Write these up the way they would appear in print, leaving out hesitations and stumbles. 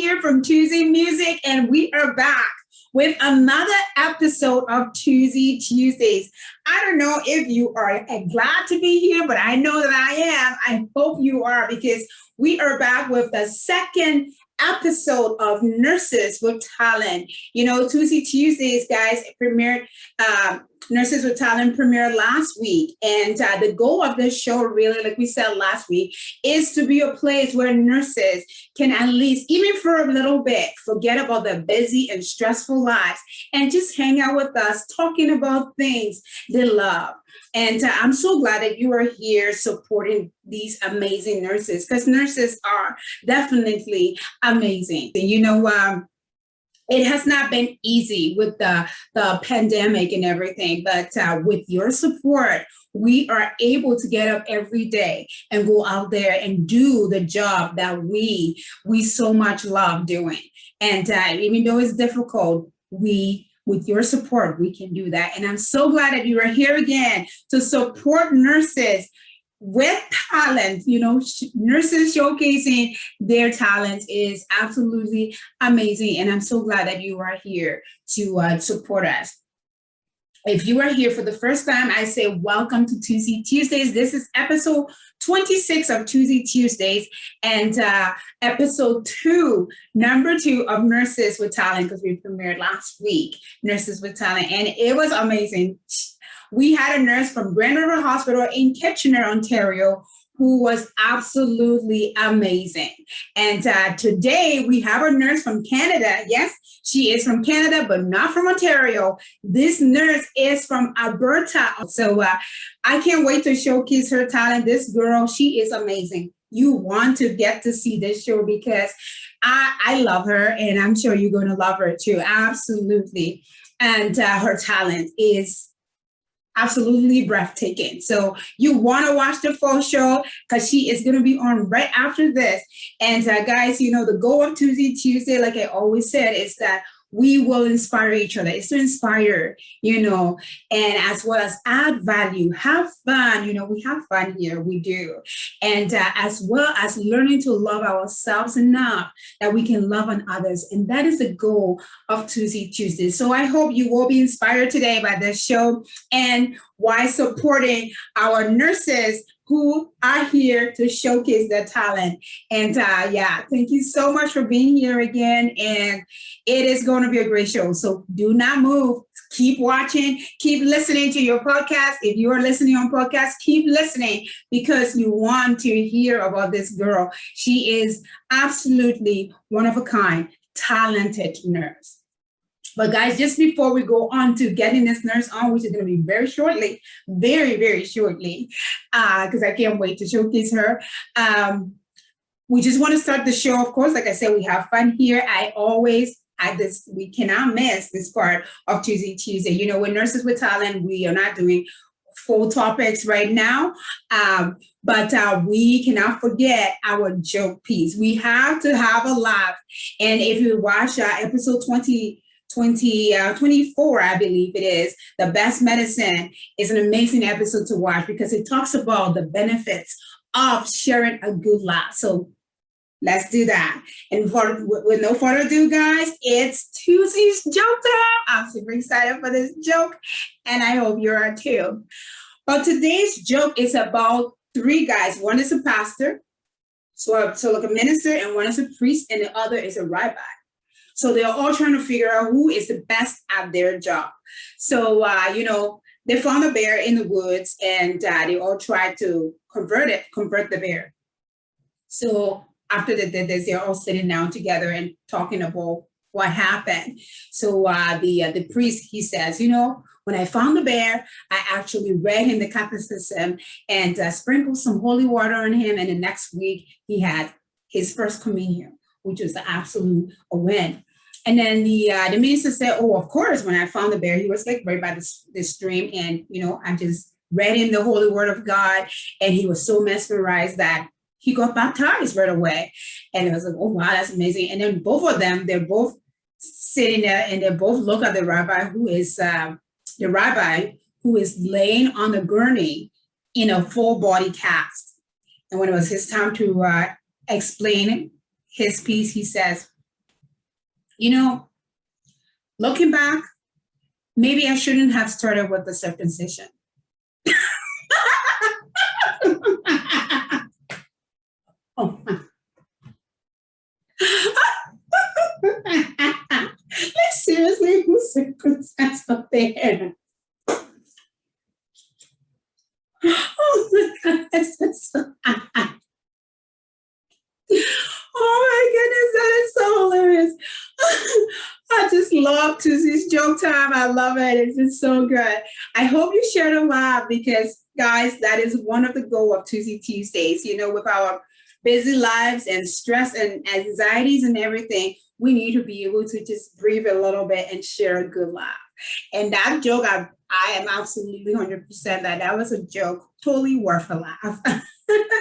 here from Tuzeemusic, and we are back with another episode of Tuzee Tuesdays. I don't know if you are glad to be here, but I know that I am. I hope you are, because we are back with the second episode of Nurses with Talent. You know, Tuzee Tuesdays, guys, premiered. Nurses with Talent premiered last week. And the goal of this show, really, like we said last week, is to be a place where nurses can at least, even for a little bit, forget about their busy and stressful lives and just hang out with us, talking about things they love. And I'm so glad that you are here supporting these amazing nurses, because nurses are definitely amazing. And you know, it has not been easy with the pandemic and everything, but with your support, we are able to get up every day and go out there and do the job that we so much love doing. And even though it's difficult, with your support, we can do that. And I'm so glad that you are here again to support nurses with talent. You know, nurses showcasing their talents is absolutely amazing. And I'm so glad that you are here to support us. If you are here for the first time, I say welcome to Tuzee Tuesdays. This is episode 26 of Tuzee Tuesdays, and episode number two of Nurses with Talent, because we premiered last week, Nurses with Talent, and it was amazing. We had a nurse from Grand River Hospital in Kitchener, Ontario, who was absolutely amazing. And today we have a nurse from Canada. Yes, she is from Canada, but not from Ontario. This nurse is from Alberta. So I can't wait to showcase her talent. This girl, she is amazing. You want to get to see this show, because I love her, and I'm sure you're going to love her too. Absolutely. And her talent is absolutely breathtaking. So you want to watch the full show, because she is going to be on right after this. And guys, you know, the goal of Tuzee Tuesday, like I always said, is that we will inspire each other. It's to inspire, you know, and as well as add value, have fun. You know, we have fun here, we do. And as well as learning to love ourselves enough that we can love on others. And that is the goal of Tuzee Tuesday. So I hope you will be inspired today by this show, and while supporting our nurses who are here to showcase their talent. And yeah, thank you so much for being here again. And it is going to be a great show. So do not move. Keep watching. Keep listening to your podcast. If you are listening on podcast, keep listening, because you want to hear about this girl. She is absolutely one of a kind, talented nurse. But guys, just before we go on to getting this nurse on, which is going to be very shortly, very, very shortly, because I can't wait to showcase her. We just want to start the show. Of course, like I said, we have fun here. We cannot miss this part of Tuzee Tuesday. You know, with Nurses with Talent, we are not doing full topics right now, but we cannot forget our joke piece. We have to have a laugh. And if you watch episode 24, I believe it is, The Best Medicine, is an amazing episode to watch, because it talks about the benefits of sharing a good laugh. So let's do that. And with no further ado, guys, it's Tuzee's joke time. I'm super excited for this joke, and I hope you are too. But today's joke is about three guys. One is a pastor, so like a minister, and one is a priest, and the other is a rabbi. So they're all trying to figure out who is the best at their job. So, you know, they found a bear in the woods, and they all tried to convert the bear. So after they did this, they're all sitting down together and talking about what happened. So the priest, he says, you know, when I found the bear, I actually read him the catechism and sprinkled some holy water on him. And the next week he had his first communion, which was the absolute win. And then the minister said, oh, of course, when I found the bear, he was like right by the stream. And, you know, I just read him the holy word of God. And he was so mesmerized that he got baptized right away. And it was like, oh, wow, that's amazing. And then both of them, they're both sitting there, and they both look at the rabbi who is laying on the gurney in a full body cast. And when it was his time to explain his piece, he says, You know, looking back, maybe I shouldn't have started with the circumcision. Oh. Like seriously, who circumcised up there? Oh my goodness, oh my goodness, that is so hilarious. I just love Tuzee's joke time. I love it. It's just so good. I hope you share the laugh because, guys, that is one of the goals of Tuzee Tuesdays. You know, with our busy lives and stress and anxieties and everything, we need to be able to just breathe a little bit and share a good laugh. And that joke, I am absolutely 100% that was a joke, totally worth a laugh.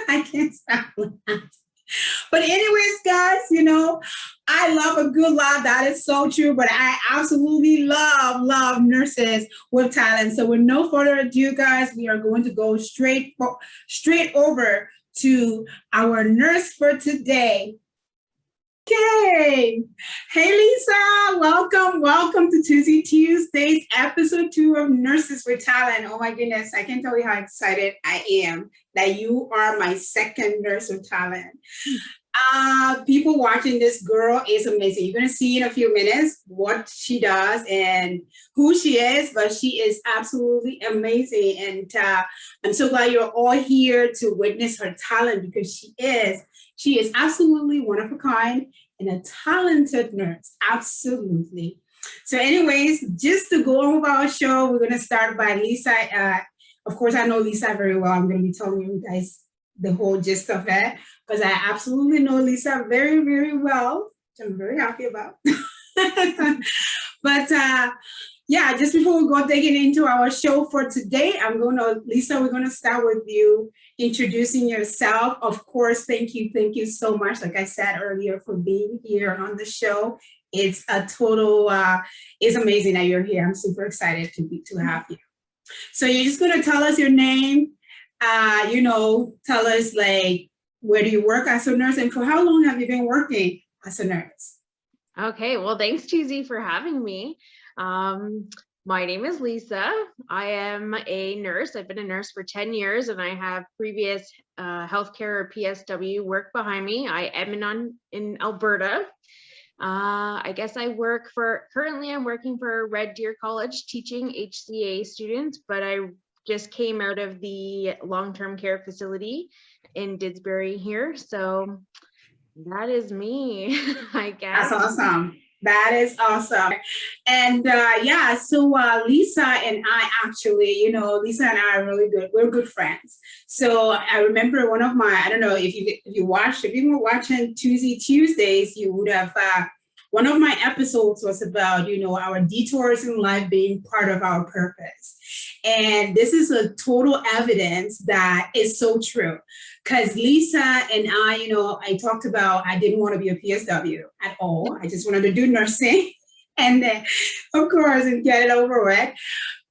I can't stop laughing. But anyways, guys, you know, I love a good laugh. That is so true. But I absolutely love nurses with talent. So with no further ado, guys, we are going to go straight over to our nurse for today. Okay. Hey, Lisa, welcome to Tuzee Tuesdays, episode 2 of Nurses with Talent. Oh my goodness, I can't tell you how excited I am that you are my second nurse with talent. People watching this girl is amazing. You're going to see in a few minutes what she does and who she is, but she is absolutely amazing. And I'm so glad you're all here to witness her talent because she is absolutely one of a kind and a talented nurse. Absolutely. So anyways, just to go on with our show, we're going to start by Lisa. Of course, I know Lisa very well. I'm going to be telling you guys the whole gist of it because I absolutely know Lisa very, very well, which I'm very happy about. But yeah, just before we go digging into our show for today, Lisa, we're going to start with you introducing yourself. Of course, thank you so much, like I said earlier, for being here on the show. It's a total, it's amazing that you're here. I'm super excited to have you. So you're just going to tell us your name, tell us like, where do you work as a nurse and for how long have you been working as a nurse? Okay, well, thanks, Tuzee, for having me. My name is Lisa. I am a nurse. I've been a nurse for 10 years and I have previous healthcare or PSW work behind me. I am in Alberta. I guess currently I'm working for Red Deer College teaching HCA students, but I just came out of the long-term care facility in Didsbury here. So that is me, I guess. That's awesome. That is awesome. And so Lisa and I actually, Lisa and I are really good. We're good friends. So I remember one of my, I don't know if you were watching Tuzee Tuesdays, you would have, one of my episodes was about, our detours in life being part of our purpose. And this is a total evidence that is so true. Because Lisa and I, I talked about I didn't want to be a PSW at all. I just wanted to do nursing and then, of course, and get it over with.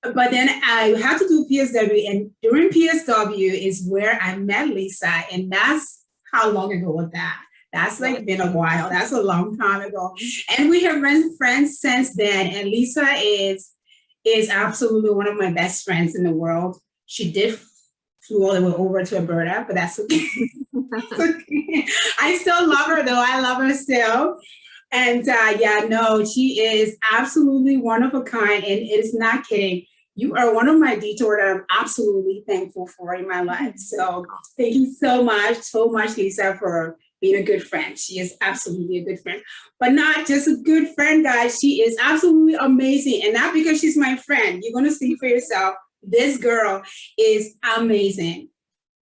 But then I had to do PSW. And during PSW is where I met Lisa. And that's how long ago was that? That's like been a while. That's a long time ago. And we have been friends since then. And Lisa is absolutely one of my best friends in the world. She did flew all the way over to Alberta, but that's okay. That's okay. I still love her though. I love her still. And she is absolutely one of a kind. And it is not kidding. You are one of my detours that I'm absolutely thankful for in my life. So thank you so much, Lisa, for being a good friend. She is absolutely a good friend, but not just a good friend, guys. She is absolutely amazing. And not because she's my friend. You're going to see for yourself. This girl is amazing.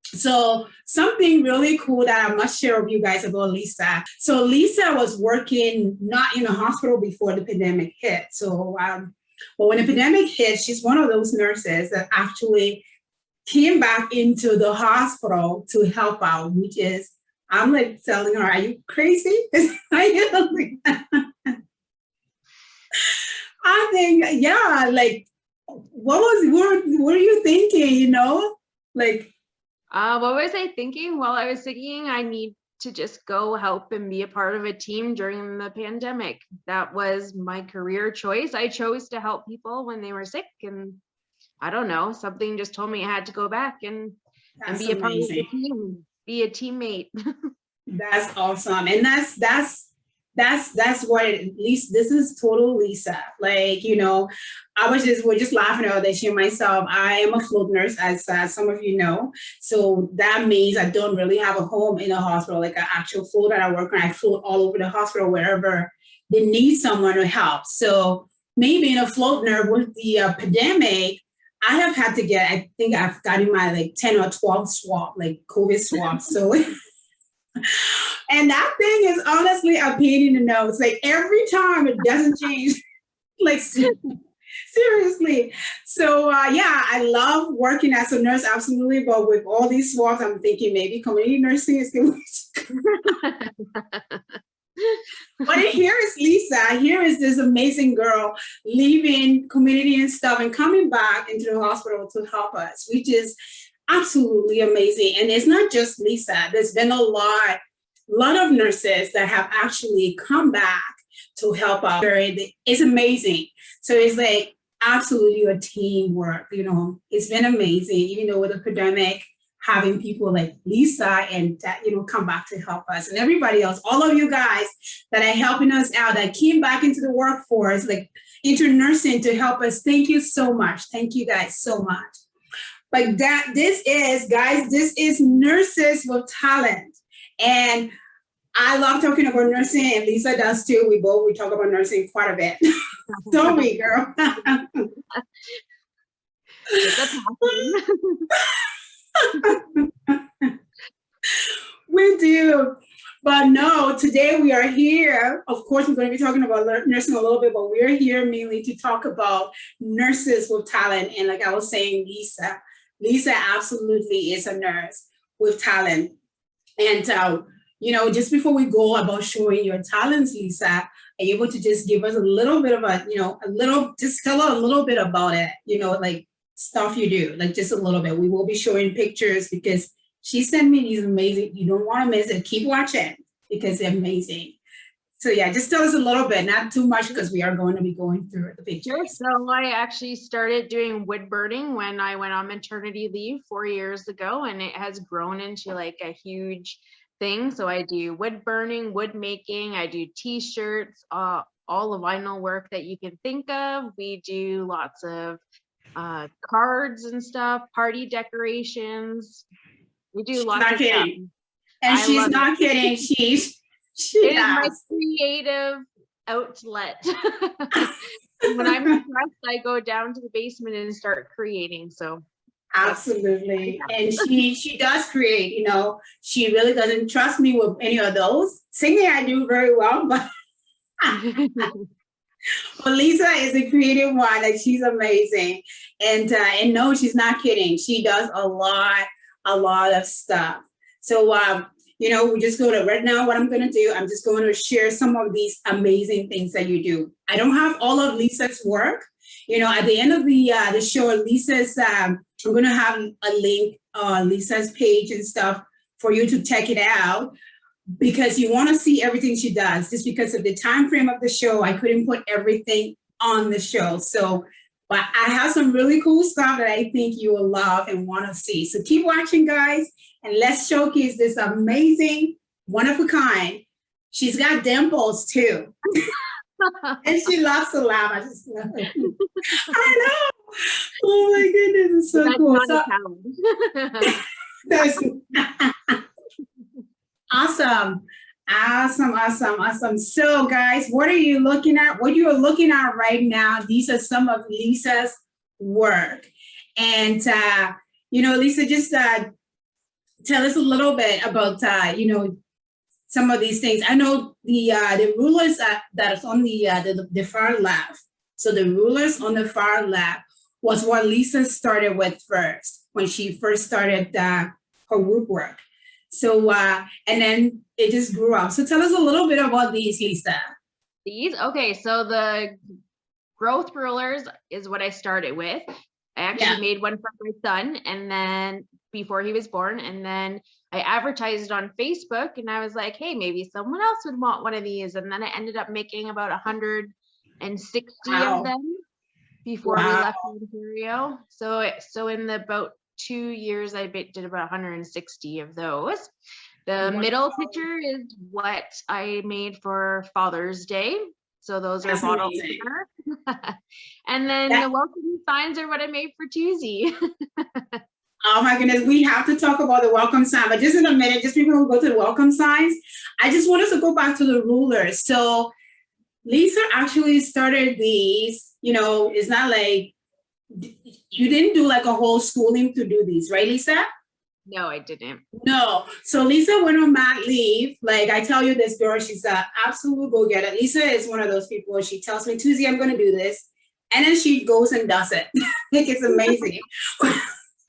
So something really cool that I must share with you guys about Lisa. So Lisa was working not in a hospital before the pandemic hit. So but when the pandemic hit, she's one of those nurses that actually came back into the hospital to help out, which is, I'm like telling her, are you crazy? I think, yeah, like, what were you thinking, like? What was I thinking? Well, I was thinking I need to just go help and be a part of a team during the pandemic. That was my career choice. I chose to help people when they were sick, and I don't know, something just told me I had to go back and That's be a part of the amazing. team, be a teammate. That's awesome. And that's what at least this is total Lisa. Like, we're just laughing about this here myself. I am a float nurse, as some of you know. So that means I don't really have a home in a hospital, like an actual float that I work on. I float all over the hospital wherever they need someone to help. So maybe in a float nurse with the pandemic, I have had to get, I think I've gotten my like 10 or 12 swab, like COVID swabs. So and that thing is honestly a pain in the nose. Like every time it doesn't change. Like seriously. So yeah, I love working as a nurse, absolutely. But with all these swabs, I'm thinking maybe community nursing is good. But here is Lisa. Here is this amazing girl leaving community and stuff and coming back into the hospital to help us, which is absolutely amazing. And it's not just Lisa. There's been a lot of nurses that have actually come back to help out. It's amazing. So it's like absolutely a teamwork. It's been amazing, even though with the pandemic, having people like Lisa and come back to help us, and everybody else, all of you guys that are helping us out, that came back into the workforce, like into nursing to help us. Thank you so much. Thank you guys so much. But this is Nurses with Talent. And I love talking about nursing, and Lisa does too. We talk about nursing quite a bit. Don't we, girl? We do. But no, today we are here. Of course, we're going to be talking about nursing a little bit, but we're here mainly to talk about nurses with talent. And like I was saying, Lisa absolutely is a nurse with talent. And, just before we go about showing your talents, Lisa, are you able to just give us a little bit of just tell us a little bit about it, like stuff you do, like just a little bit. We will be showing pictures because she sent me these amazing, you don't want to miss it. Keep watching because they're amazing. So yeah, just tell us a little bit, not too much because we are going to be going through the pictures. So I actually started doing wood burning when I went on maternity leave 4 years ago, and it has grown into like a huge thing. So I do wood burning, wood making, I do t-shirts, all the vinyl work that you can think of. We do lots of cards and stuff, party decorations. We do lots of stuff. And she's not kidding. She it is my creative outlet. When I'm stressed, I go down to the basement and start creating. So absolutely. And she does create, she really doesn't trust me with any of those. Singing I do very well, but well, Lisa is a creative one. Like she's amazing. And no, she's not kidding. She does a lot of stuff. So we just go to right now. What I'm going to do, I'm just going to share some of these amazing things that you do. I don't have all of Lisa's work. At the end of the show, Lisa's I'm going to have a link on Lisa's page and stuff for you to check it out, because you want to see everything she does. Just because of the time frame of the show, I couldn't put everything on the show. So, but I have some really cool stuff that I think you will love and want to see. So keep watching, guys, and let's showcase this amazing, one of a kind. She's got dimples too. And she loves to laugh. I just love it. I know. Oh my goodness, it's so that's cool. Not That's awesome. So guys, what are you looking at? What you are looking at right now, these are some of Lisa's work. And Lisa, just tell us a little bit about some of these things. I know the rulers that is on the far left. So the rulers on the far left was what Lisa started with first, when she first started her woodwork. So, and then it just grew up. So tell us a little bit about these, Lisa. Okay, so the growth rulers is what I started with. I actually made one for my son, and then before he was born, and then I advertised on Facebook, and I was like, hey, maybe someone else would want one of these. And then I ended up making about 160 Wow. of them before we left Ontario. So in the about 2 years, I did about 160 of those. The middle picture is what I made for Father's Day. So those are bottle opener. And then the welcome signs are what I made for Tuzee. Oh my goodness, we have to talk about the welcome sign, but just in a minute, just before we go to the welcome signs, I just want us to go back to the rulers. So Lisa actually started these, you know, it's not like, you didn't do like a whole schooling to do these, right, Lisa? No, I didn't. No. So Lisa went on mat leave. Like I tell you, this girl, she's an absolute go-getter. Lisa is one of those people, she tells me, Tuzee, I'm going to do this. And then she goes and does it. Like it's amazing.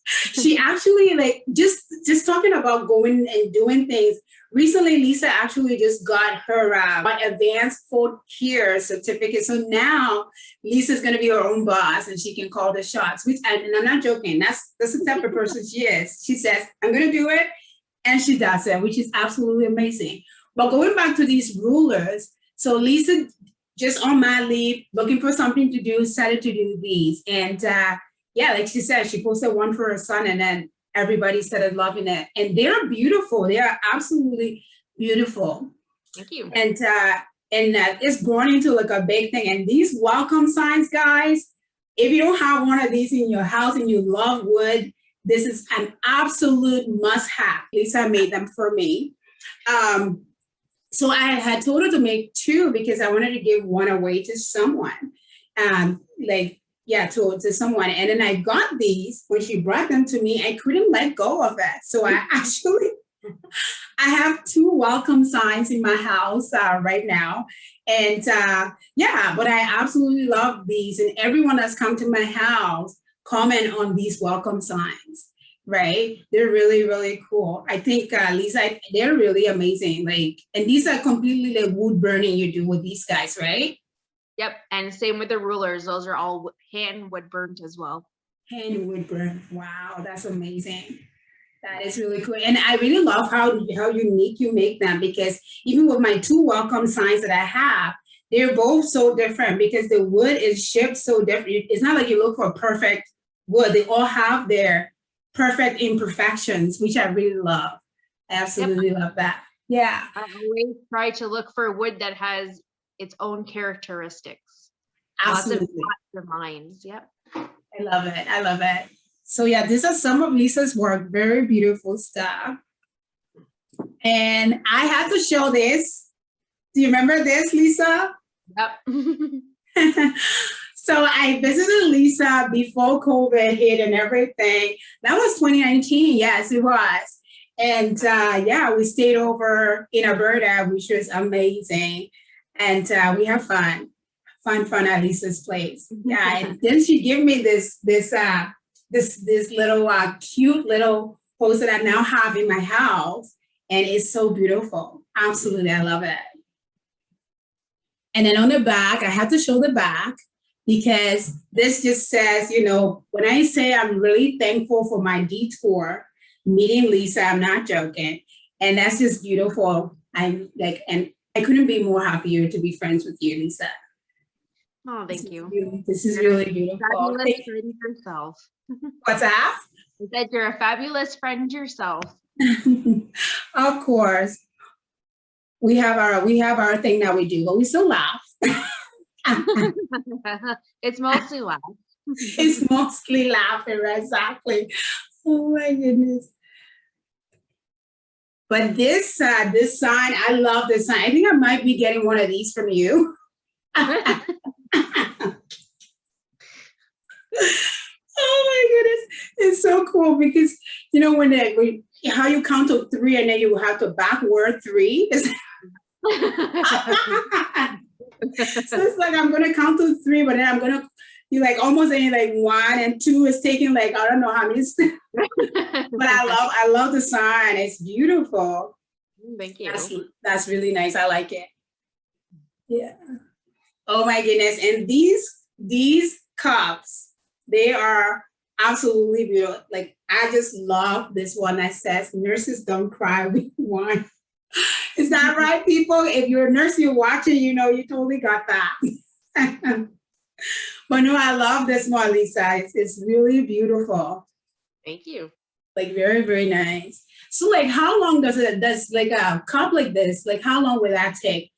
She actually like just talking about going and doing things. Recently, Lisa actually just got her advanced 4-year certificate. So now Lisa's going to be her own boss and she can call the shots. Which, and I'm not joking. That's the type of person she is. She says, I'm going to do it. And she does it, which is absolutely amazing. But going back to these rulers, so Lisa just on my leave, looking for something to do, decided to do these. And yeah, like she said, she posted one for her son and then everybody started loving it. And they're beautiful. They are absolutely beautiful. Thank you. And it's grown into like a big thing. And these welcome signs, guys, if you don't have one of these in your house and you love wood, this is an absolute must-have. Lisa made them for me. So I had told her to make 2 because I wanted to give one away to someone. To someone. And then I got these. When she brought them to me, I couldn't let go of it. So I have 2 welcome signs in my house right now. And but I absolutely love these. And everyone that's come to my house comment on these welcome signs, right? They're really, really cool. I think, Lisa, they're really amazing. Like, and these are completely like wood burning you do with these guys, right? Yep, and same with the rulers. Those are all hand wood burnt as well. Hand wood burnt. Wow, that's amazing. That is really cool. And I really love how unique you make them, because even with my 2 welcome signs that I have, they're both so different because the wood is shipped so different. It's not like you look for perfect wood. They all have their perfect imperfections, which I really love. I absolutely love that. Yeah. I always try to look for wood that has its own characteristics. Absolutely. Lots of minds. Yep. I love it. I love it. So yeah, these are some of Lisa's work. Very beautiful stuff. And I had to show this. Do you remember this, Lisa? Yep. So I visited Lisa before COVID hit and everything. That was 2019. Yes, it was. And we stayed over in Alberta, which was amazing. And we have fun at Lisa's place. Yeah, and then she gave me this little cute little poster that I now have in my house, and it's so beautiful. Absolutely, I love it. And then on the back, I have to show the back because this just says, you know, when I say I'm really thankful for my detour meeting Lisa, I'm not joking, and that's just beautiful. I'm like, and I couldn't be more happier to be friends with you, Lisa. Oh, thank you. This is really beautiful. Fabulous friend yourself. What's that? I said you're a fabulous friend yourself. Of course. We have our thing that we do, but we still laugh. It's mostly laugh. It's mostly laughing, exactly. Oh my goodness. But this sign, I love this sign. I think I might be getting one of these from you. Oh my goodness. It's so cool because, you know, how you count to 3 and then you have to backward 3. So it's like, I'm going to count to 3, but then I'm going to be like almost saying like 1 and 2 is taking like, I don't know how many. But I love the sign. It's beautiful. Thank you. That's really nice. I like it. Yeah. Oh my goodness. And these cups, they are absolutely beautiful. Like, I just love this one that says, "Nurses don't cry, we whine." Is that right, people? If you're a nurse, you're watching, you know, you totally got that. But no, I love this one, Lisa. It's really beautiful. Thank you. Like, very, very nice. So, like, how long does like a cup like this, like, how long will that take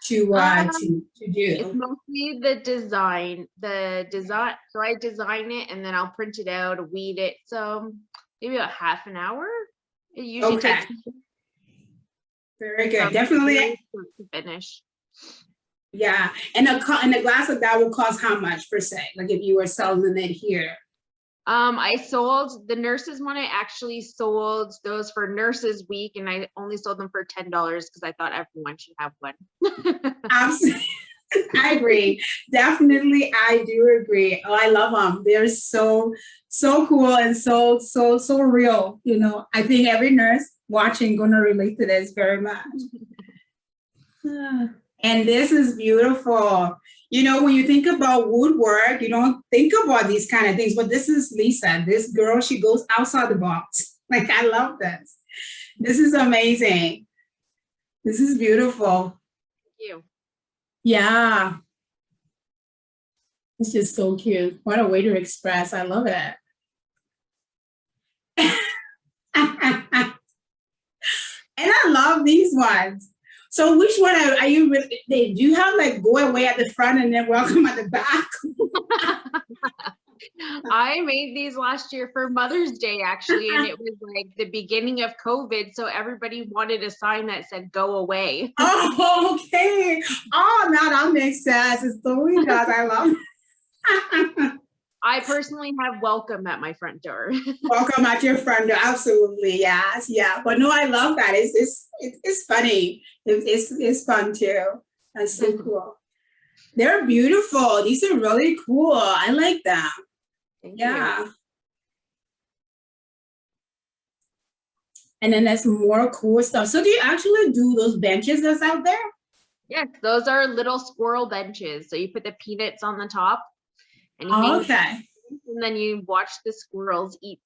to It's do? mostly the design. So I design it and then I'll print it out, weed it. So maybe about half an hour. It usually Okay, takes very good. from Definitely, start to finish. yeah. And a glass of that will cost how much per se? Like, if you were selling it here. I sold the nurses one. I actually sold those for Nurses Week, and I only sold them for $10 because I thought everyone should have one. Absolutely. I agree. Definitely, I do agree. Oh, I love them. They're so cool and so real. You know, I think every nurse watching gonna relate to this very much. And this is beautiful. You know, when you think about woodwork, you don't think about these kind of things. But this is Lisa. This girl, she goes outside the box. Like, I love this. This is amazing. This is beautiful. Thank you. Yeah. It's just so cute. What a way to express. I love it. And I love these ones. So which one are you really, do you have like go away at the front and then welcome at the back? I made these last year for Mother's Day, actually, and it was like the beginning of COVID, so everybody wanted a sign that said "Go away." Oh, okay. Oh, now that makes sense. It totally does. I love it. I personally have welcome at my front door. Welcome at your front door. Absolutely, yes, yeah. But no, I love that. It's funny. It's fun too. That's so cool. They're beautiful. These are really cool. I like them. Thank Yeah. you. And then there's more cool stuff. So do you actually do those benches that's out there? Yes, those are little squirrel benches. So you put the peanuts on the top and you hang Okay. and then you watch the squirrels eat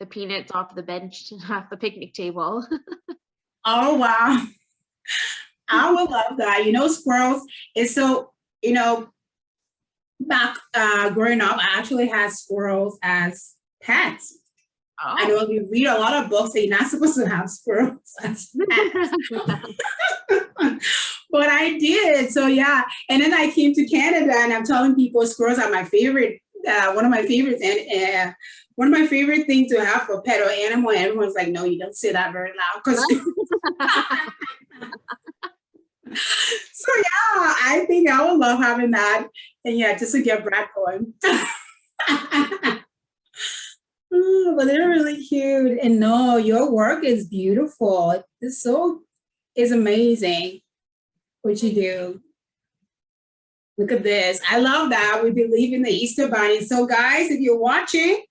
the peanuts off the bench off the picnic table. Oh, wow. I would love that. You know, squirrels is so, you know, back growing up, I actually had squirrels as pets. Oh. I know we read a lot of books that you're not supposed to have squirrels as pets. But I did. So yeah. And then I came to Canada and I'm telling people squirrels are my favorite, one of my favorites, and one of my favorite things to have for pet or animal. And everyone's like, no, you don't say that very loud. So yeah, I think I would love having that. And yeah, just to get Brad going. But they're really cute. And no, your work is beautiful. It's amazing what you do. Look at this. I love that. We believe in the Easter Bunny. So guys, if you're watching,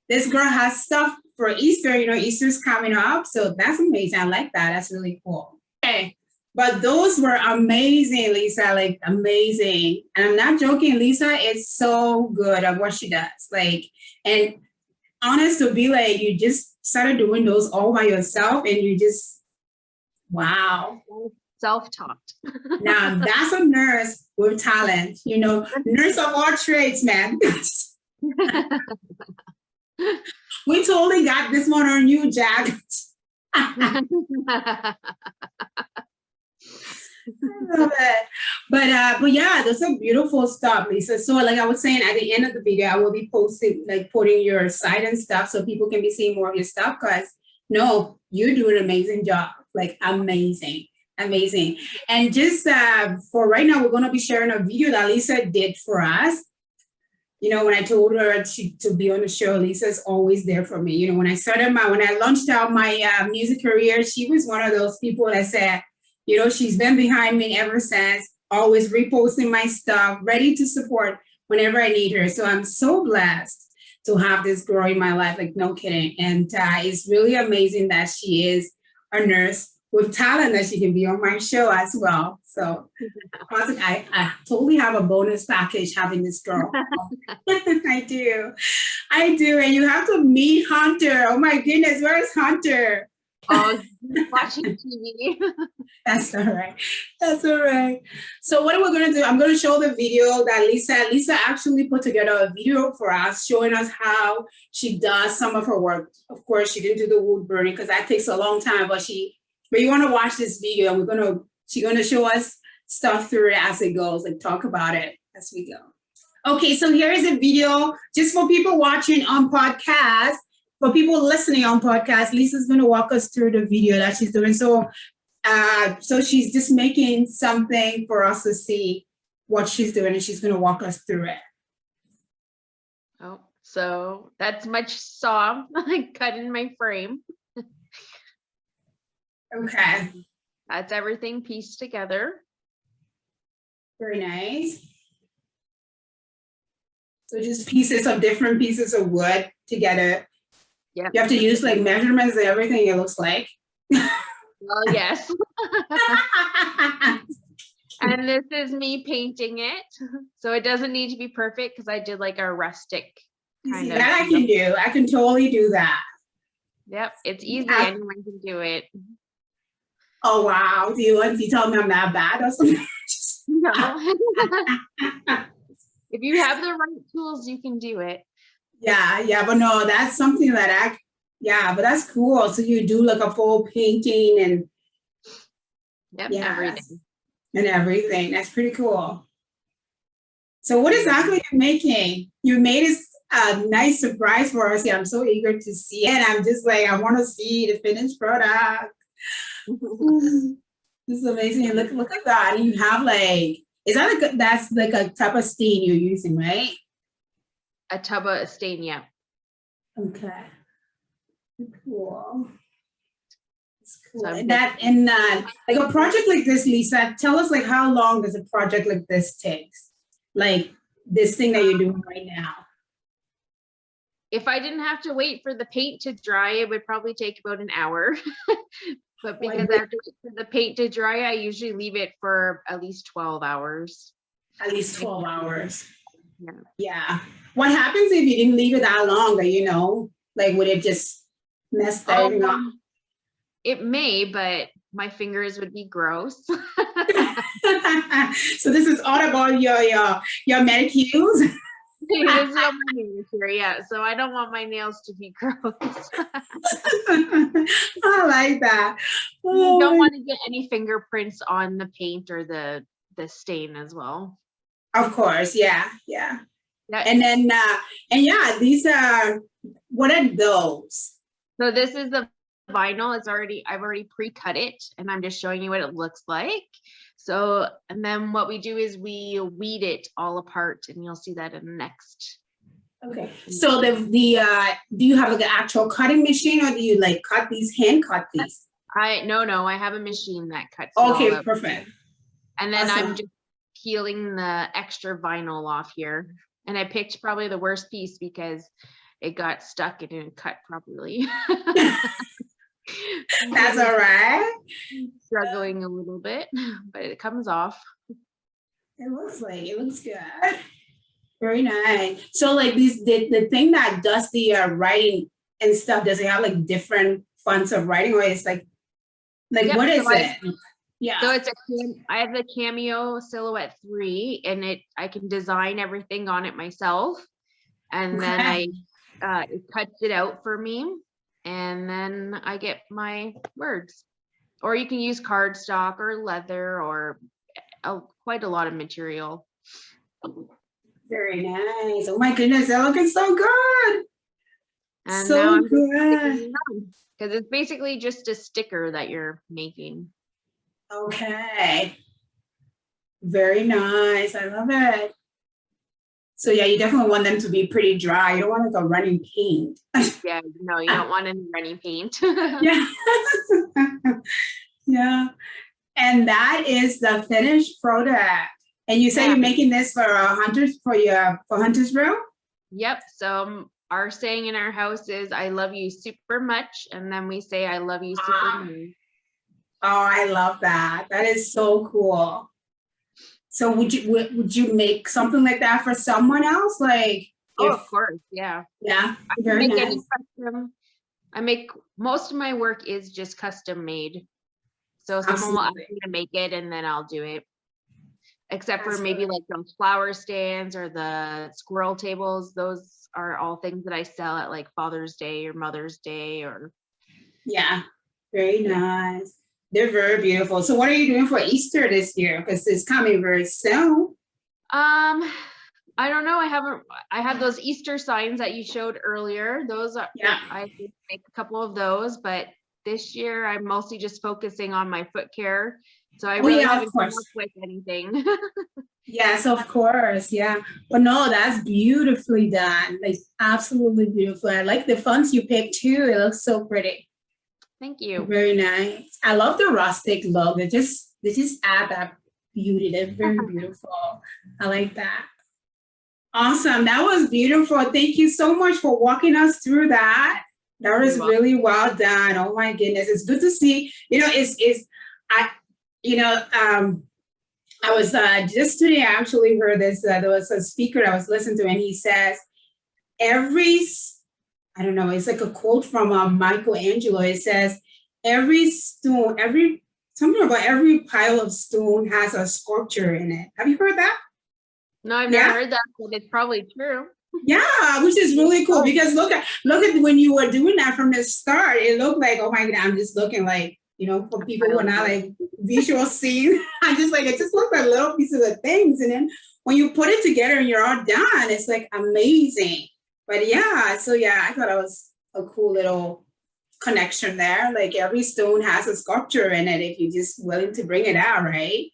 this girl has stuff for Easter. You know, Easter's coming up. So that's amazing. I like that. That's really cool. Okay. But those were amazing, Lisa, like amazing. And I'm not joking, Lisa is so good at what she does. Like, and honest to be like, you just started doing those all by yourself and you just, wow. Self-taught. Now that's a nurse with talent, you know, nurse of all trades, man. We totally got this one on you, Jack. But yeah, those are beautiful stuff, Lisa. So like I was saying, at the end of the video, I will be posting, like putting your site and stuff so people can be seeing more of your stuff, because no, you do an amazing job, like amazing. And just for right now, we're going to be sharing a video that Lisa did for us. You know, when I told her to be on the show, Lisa's always there for me. You know, when I launched out my music career, she was one of those people that said, you know, she's been behind me ever since, always reposting my stuff, ready to support whenever I need her. So I'm so blessed to have this girl in my life, like no kidding. And it's really amazing that she is a nurse with talent that she can be on my show as well. So I totally have a bonus package having this girl. I do. I do. And you have to meet Hunter. Oh my goodness, where's Hunter? Oh, watching TV. That's all right. That's all right. So what we're going to do, I'm going to show the video that Lisa actually put together a video for us, showing us how she does some of her work. Of course, she didn't do the wood burning because that takes a long time, but you want to watch this video and she's going to show us stuff through it as it goes, like talk about it as we go. Okay, so here is a video just for people watching on podcast. For people listening on podcast, Lisa's going to walk us through the video that she's doing. So she's just making something for us to see what she's doing, and she's going to walk us through it. Oh, so that's much saw cut in my frame. Okay. That's everything pieced together. Very nice. So just different pieces of wood together. Yeah. You have to use like measurements and everything, it looks like. Well, yes. And this is me painting it. So it doesn't need to be perfect because I did like a rustic kind of. That I can do. I can totally do that. Yep. It's easy. Anyone can do it. Oh, wow. Do you tell me I'm that bad or something? No. If you have the right tools, you can do it. Yeah, but no, that's something that but that's cool. So you do like a full painting and everything. And everything. That's pretty cool. So what exactly are you making? You made a nice surprise for us. Yeah, I'm so eager to see it. I'm just like, I want to see the finished product. This is amazing. Look at that. You have like, that's like a type of stain you're using, right? A tub of stain, yeah. Okay. Cool. It's cool. So like a project like this, Lisa, tell us like how long does a project like this takes? Like this thing that you're doing right now. If I didn't have to wait for the paint to dry, it would probably take about an hour. But because I have to wait for the paint to dry, I usually leave it for at least 12 hours. At least 12 hours. Yeah. Yeah. What happens if you didn't leave it that long? Like would it just mess everything up? It may, but my fingers would be gross. So this is all about your manicures. It is about my manicure, yeah. So I don't want my nails to be gross. I like that. You don't want to get any fingerprints on the paint or the stain as well. Of course, yeah. And then these are, what are those? So this is the vinyl. I've already pre-cut it, and I'm just showing you what it looks like. So, and then what we do is we weed it all apart, and you'll see that in the next. Okay. So do you have like an actual cutting machine, or do you like hand cut these? No, I have a machine that cuts. Okay, perfect. And then awesome. I'm just peeling the extra vinyl off here. And I picked probably the worst piece because it got stuck. It didn't cut properly. That's all right. Struggling a little bit, but it comes off. It looks good. Very nice. So like the thing that does the writing and stuff, does it have like different fonts of writing, or it's like yep, what is it? Yeah. So I have the Cameo Silhouette 3, and I can design everything on it myself. And then it cuts it out for me, and then I get my words. Or you can use cardstock or leather or quite a lot of material. Very nice. Oh my goodness, they're looking so good. And so now I'm good. Because it's basically just a sticker that you're making. Okay. Very nice. I love it. So yeah, you definitely want them to be pretty dry. You don't want like a running paint. Yeah, no, you don't want any running paint. Yeah. Yeah. And that is the finished product. And you say you're making this for Hunter's Row? Yep. So our saying in our house is, "I love you super much," and then we say, "I love you super much." Oh, I love that. That is so cool. So would you make something like that for someone else? Like Oh, if of course, yeah. yeah, I can very make any nice. custom. I make most of my work is just custom made. So someone will ask Absolutely. me to make it and then I'll do it. Except for That's maybe good. like those flower stands or the squirrel tables. Those are all things that I sell at like Father's Day or Mother's Day or Yeah, very yeah. nice. They're very beautiful. So what are you doing for Easter this year? Because it's coming very soon. Um, I don't know. I have those Easter signs that you showed earlier. Those are, Yeah. I did make a couple of those, but this year I'm mostly just focusing on my foot care. So I Oh really yeah, of haven't come up course. with anything. Yes, of course. Yeah. But no, that's beautifully done. Like absolutely beautiful. I like the fonts you picked too. It looks so pretty. Thank you. Very nice. I love the rustic look. They just add that beauty. They're very beautiful. I like that. Awesome. That was beautiful. Thank you so much for walking us through that. That You're was welcome. really well done. Oh my goodness. It's good to see. It's I you know I was just today I actually heard this there was a speaker I was listening to and he says every I don't know, it's like a quote from Michelangelo. It says every stone, every something about every pile of stone has a sculpture in it. Have you heard that? No, I've never Yeah. heard that, but it's probably true. Yeah, which is really cool Oh, because look at when you were doing that from the start, it looked like, oh my god, I'm just looking like, for a people who pile are of not wood. like visual seeing, I'm just like it just looked like little pieces of things. And then when you put it together and you're all done, it's like amazing. But yeah, so yeah, I thought it was a cool little connection there. Like every stone has a sculpture in it if you're just willing to bring it out, right?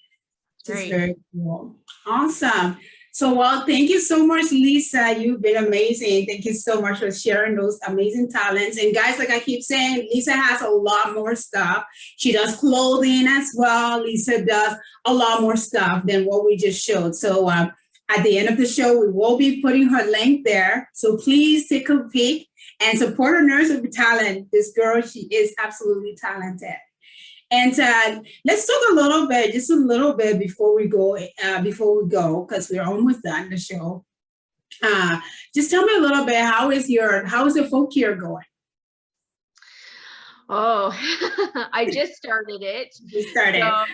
Just Right. very cool. Awesome. So, well, thank you so much, Lisa. You've been amazing. Thank you so much for sharing those amazing talents. And guys, like I keep saying, Lisa has a lot more stuff. She does clothing as well. Lisa does a lot more stuff than what we just showed. So, at the end of the show, we will be putting her link there. So please take a peek and support her nurse with talent. This girl, she is absolutely talented. And let's talk a little bit, just a little bit before we go, because we're almost done the show. Uh, just tell me a little bit. How is the folk year going? Oh, I just started it. You started. So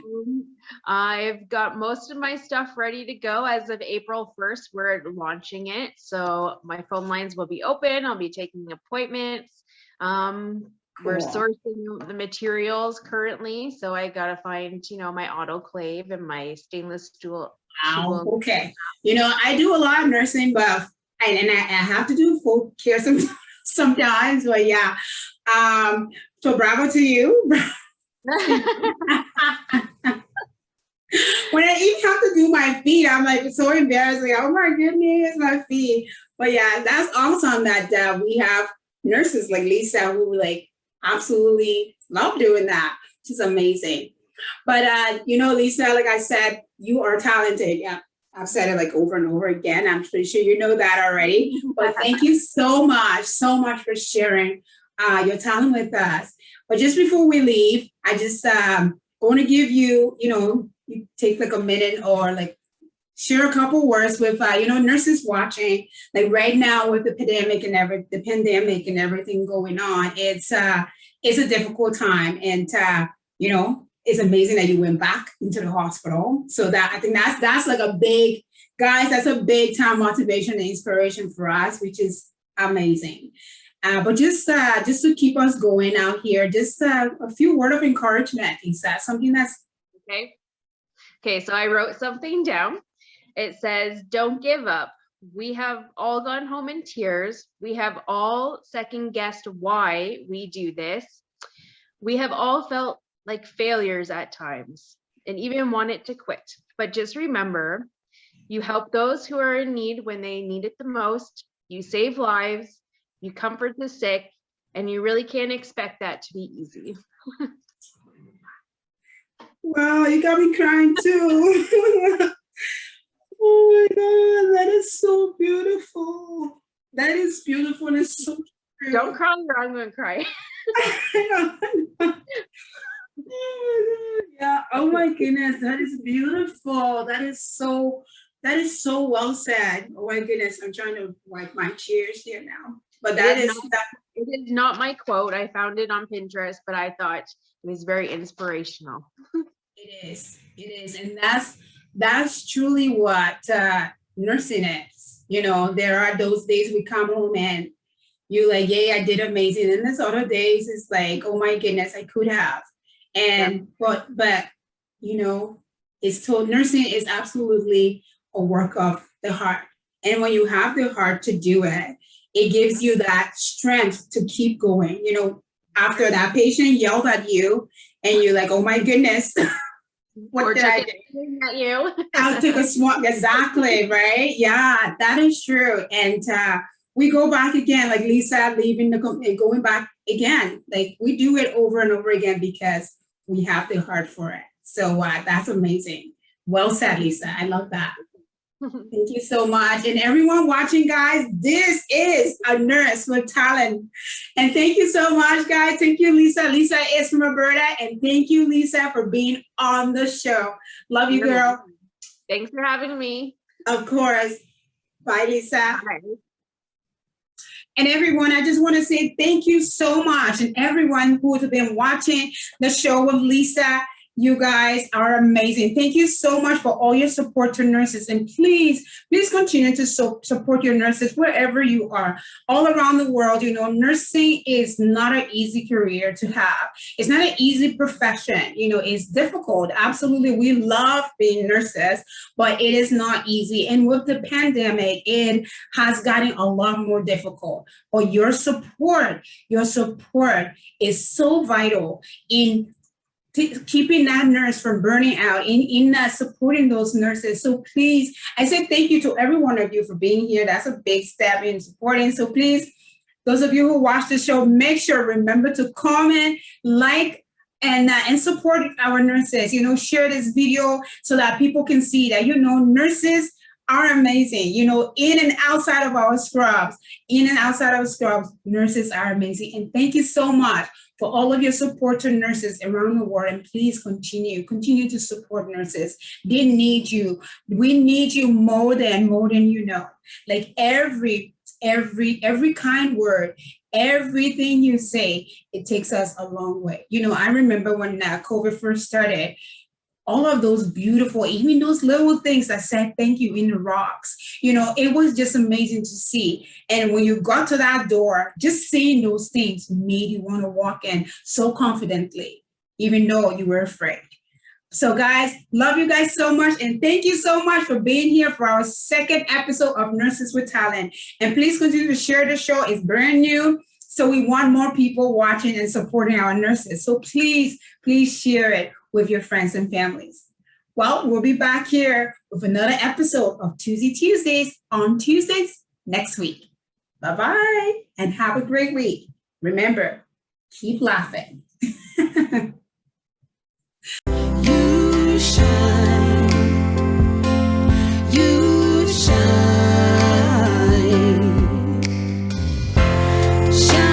I've got most of my stuff ready to go as of April 1st. We're launching it. So my phone lines will be open. I'll be taking appointments. We're Cool. sourcing the materials currently. So I got to find, my autoclave and my stainless steel Wow. tool. Okay. I do a lot of nursing, but and I have to do folk care sometimes. But yeah. So bravo to you. When I even have to do my feet, I'm like so embarrassed. Like, oh my goodness, my feet. But yeah, that's awesome that we have nurses like Lisa who like absolutely love doing that. Which is amazing. But Lisa, like I said, you are talented. Yeah. I've said it like over and over again. I'm pretty sure you know that already. But thank you so much for sharing your talent with us. But just before we leave, I just going to give you, you take like a minute or like share a couple words with, nurses watching. Like right now with the pandemic and everything going on, it's a difficult time, and it's amazing that you went back into the hospital. So that I think that's like a big guys. That's a big time motivation and inspiration for us, which is amazing. But just to keep us going out here, just a few word of encouragement. Is that something that's Okay. Okay. So I wrote something down. It says, don't give up. We have all gone home in tears. We have all second guessed why we do this. We have all felt like failures at times and even wanted to quit. But just remember, you help those who are in need when they need it the most. You save lives, you comfort the sick, and you really can't expect that to be easy. wow, you got me crying too. Oh my God, that is so beautiful. That is beautiful and it's so true. Don't cry or I'm going to cry. I know. Yeah. Oh my goodness, that is beautiful. That is so well said. Oh my goodness, I'm trying to wipe my tears here now. But It that is is not that. it is not my quote. I found it on Pinterest, but I thought it was very inspirational. It is. It is, and that's truly what nursing is. There are those days we come home and you like, yay, I did amazing. And there's other days it's like, oh my goodness, I could have. Yep. And but it's told nursing is absolutely a work of the heart. And when you have the heart to do it, it gives you that strength to keep going. After that patient yelled at you and you're like, oh my goodness, what Or did took I it do? at you. I took a swamp. Exactly, right? Yeah, that is true. And we go back again, like Lisa leaving and going back again. Like we do it over and over again because we have the heart for it. So that's amazing. Well said, Lisa. I love that. Thank you so much. And everyone watching, guys, this is a nurse with talent. And thank you so much, guys. Thank you, Lisa. Lisa is from Alberta. And thank you, Lisa, for being on the show. Love you, girl. Thanks for having me. Of course. Bye, Lisa. Bye. And everyone, I just want to say thank you so much. And everyone who has been watching the show with Lisa, you guys are amazing. Thank you so much for all your support to nurses. And please continue to support your nurses wherever you are, all around the world. Nursing is not an easy career to have. It's not an easy profession. It's difficult. Absolutely. We love being nurses, but it is not easy. And with the pandemic, it has gotten a lot more difficult. But your support is so vital in keeping that nurse from burning out, in supporting those nurses. So please, I say thank you to every one of you for being here. That's a big step in supporting. So please, those of you who watch the show, remember to comment, like, and support our nurses. Share this video so that people can see that nurses are amazing. In and outside of our scrubs, nurses are amazing. And thank you so much for all of your support to nurses around the world. And please continue to support nurses. They need you. We need you more than Like every kind word, everything you say, it takes us a long way. I remember when COVID first started, all of those beautiful, even those little things that said thank you in the rocks, it was just amazing to see. And when you got to that door, just seeing those things made you want to walk in so confidently, even though you were afraid. So guys, love you guys so much. And thank you so much for being here for our second episode of Nurses with Talent. And please continue to share the show. It's brand new. So we want more people watching and supporting our nurses. So please share it with your friends and families. Well, we'll be back here with another episode of Tuzee Tuesdays on Tuesdays next week. Bye-bye and have a great week. Remember, keep laughing. You shine. You shine. Shine.